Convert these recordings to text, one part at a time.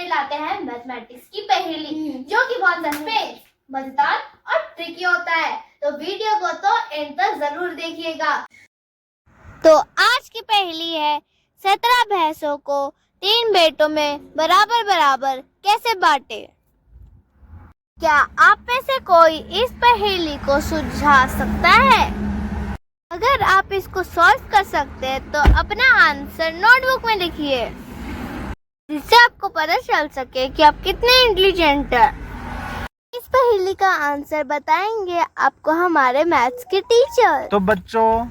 लाते हैं मैथमेटिक्स की पहेली, जो कि बहुत सस्पेंस, मजेदार और ट्रिकी होता है। तो वीडियो को तो एंड तक जरूर देखिएगा। तो आज की पहेली है, 17 भैंसों को 3 बेटों में बराबर बराबर कैसे बांटे। क्या आप में से कोई इस पहेली को सुलझा सकता है? अगर आप इसको सॉल्व कर सकते हैं तो अपना आंसर नोटबुक में लिखिए, जिससे आपको पता चल सके कि आप कितने इंटेलिजेंट हैं। इस पहेली का आंसर बताएंगे आपको हमारे मैथ्स के टीचर। तो बच्चों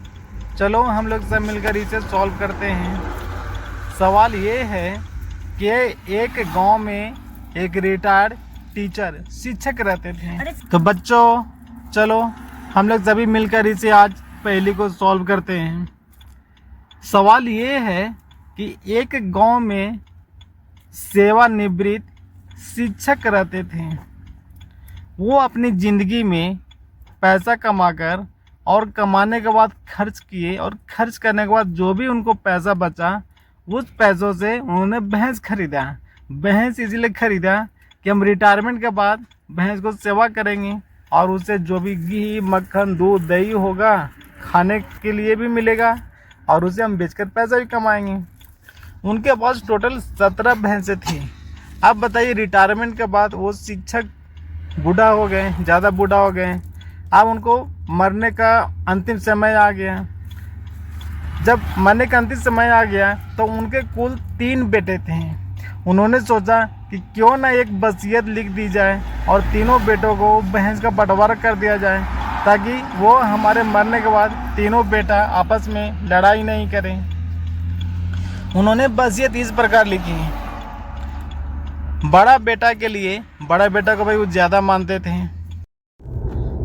चलो हम लोग सब मिलकर इसे सॉल्व करते हैं। सवाल ये है कि एक गांव में एक रिटायर्ड टीचर शिक्षक रहते थे। तो बच्चों चलो हम लोग सभी मिलकर इसे आज पहेली को सॉल्व करते हैं। सवाल ये है कि एक गांव में सेवानिवृत्त शिक्षक रहते थे। वो अपनी ज़िंदगी में पैसा कमाकर और कमाने के बाद खर्च किए, और खर्च करने के बाद जो भी उनको पैसा बचा उस पैसों से उन्होंने भैंस खरीदा। भैंस इसलिए खरीदा कि हम रिटायरमेंट के बाद भैंस को सेवा करेंगे और उससे जो भी घी, मक्खन, दूध, दही होगा खाने के लिए भी मिलेगा और उसे हम बेचकर पैसा भी कमाएंगे। उनके पास टोटल 17 भैंसें थी। अब बताइए रिटायरमेंट के बाद वो शिक्षक बूढ़ा हो गए, ज़्यादा बूढ़ा हो गए। अब उनको मरने का अंतिम समय आ गया। जब मरने का अंतिम समय आ गया तो उनके कुल 3 बेटे थे। उन्होंने सोचा कि क्यों ना एक वसीयत लिख दी जाए और तीनों बेटों को भैंस का बंटवारा कर दिया जाए, ताकि वो हमारे मरने के बाद तीनों बेटा आपस में लड़ाई नहीं करें। उन्होंने वसीयत इस प्रकार लिखी। बड़ा बेटा के लिए, बड़ा बेटा को भाई वो ज़्यादा मानते थे,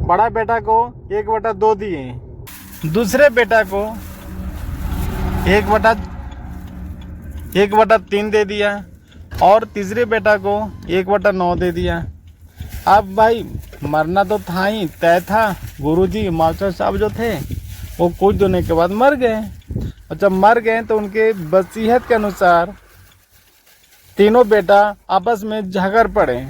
बड़ा बेटा को 1/2 दिए। दूसरे बेटा को 1/3 दे दिया और तीसरे बेटा को 1/9 दे दिया। अब भाई मरना तो था ही, तय था। गुरुजी मास्टर साहब जो थे वो कुछ दिनों के बाद मर गए, और जब मर गए तो उनके वसीयत के अनुसार तीनों बेटा आपस में झगड़ पड़े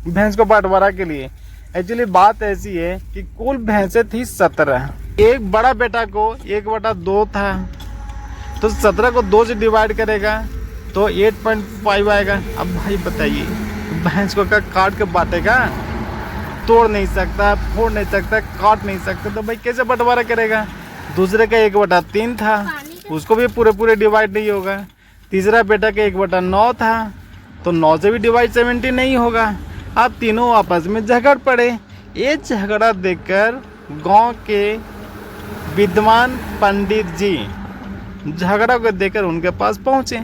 भैंस को बंटवारा के लिए। एक्चुअली बात ऐसी है कि कुल भैंसें थी 17। एक बड़ा बेटा को 1/2 था, तो 17 को 2 से डिवाइड करेगा तो 8.5 आएगा। अब भाई बताइए भैंस को क्या काट के बांटेगा? तोड़ नहीं सकता, फोड़ नहीं सकता, काट नहीं सकता, तो भाई कैसे बंटवारा करेगा? दूसरे का 1/3 था, उसको भी पूरे डिवाइड नहीं होगा। तीसरा बेटा का 1/9 था, तो 9 से भी डिवाइड 70 नहीं होगा। अब तीनों आपस में झगड़ पड़े। ये झगड़ा देखकर गांव के विद्वान पंडित जी झगड़ा को देखकर उनके पास पहुंचे,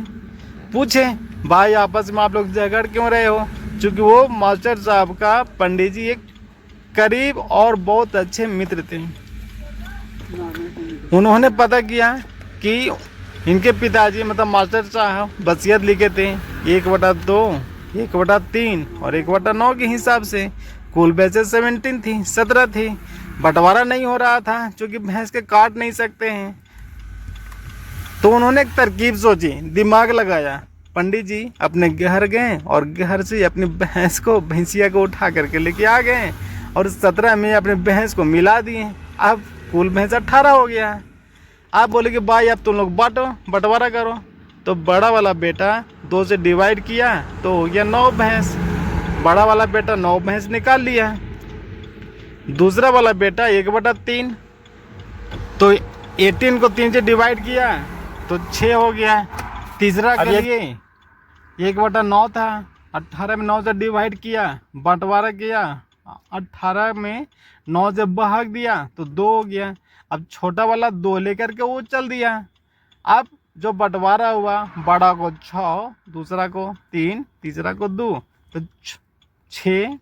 पूछे भाई आपस में आप लोग झगड़ क्यों रहे हो? क्योंकि वो मास्टर साहब का पंडित जी एक करीब और बहुत अच्छे मित्र थे। उन्होंने पता किया कि इनके पिताजी मतलब मास्टर साहब वसीयत लिखे थे 1/2, 1/3 और 1/9 के हिसाब से। कुल भैंसें 17 थी। बंटवारा नहीं हो रहा था क्योंकि भैंस के काट नहीं सकते हैं। तो उन्होंने एक तरकीब सोची, दिमाग लगाया। पंडित जी अपने घर गए और घर से अपनी भैंसिया को उठा करके लेके आ गए और 17 में अपने भैंस को मिला दिए। अब कुल भैंस 18 हो गया। आप बोले कि भाई अब तुम लोग बांटो, बंटवारा करो। तो बड़ा वाला बेटा 2 से डिवाइड किया तो हो गया 9 भैंस। बड़ा वाला बेटा 9 भैंस निकाल लिया। दूसरा वाला बेटा 1/3, तो 18 को 3 से डिवाइड किया तो 6 हो गया। तीसरा के लिए 1/9 था, 18 में 9 से डिवाइड किया, बंटवारा किया, 18 में 9 से भाग दिया तो 2 हो गया। अब छोटा वाला 2 लेकर के वो चल दिया। अब जो बंटवारा हुआ, बड़ा को 6, दूसरा को 3, तीसरा को 2, तो 6,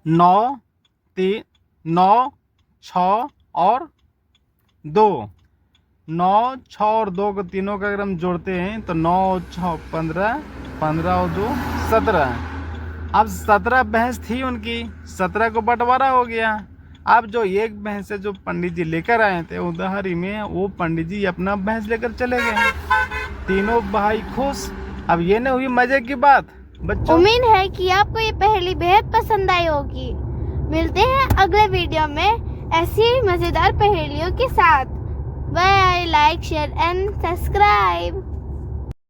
9, 3, 9, 6 और 2। 9, 6 और 2 को तीनों का अगर हम जोड़ते हैं तो 9 और 6 15, 15 और 2 17। अब 17 भैंस थी उनकी, 17 को बंटवारा हो गया। अब जो एक भैंस है जो पंडित जी लेकर आए थे उधारी में, वो पंडित जी अपना भैंस लेकर चले गए। तीनों भाई खुश अब ये नहीं हुई मजे की बात बच्चों। उम्मीद है कि आपको ये पहेली बेहद पसंद आई होगी। मिलते हैं अगले वीडियो में ऐसी ही मजेदार पहेलियों के साथ। Bye, like, share and subscribe.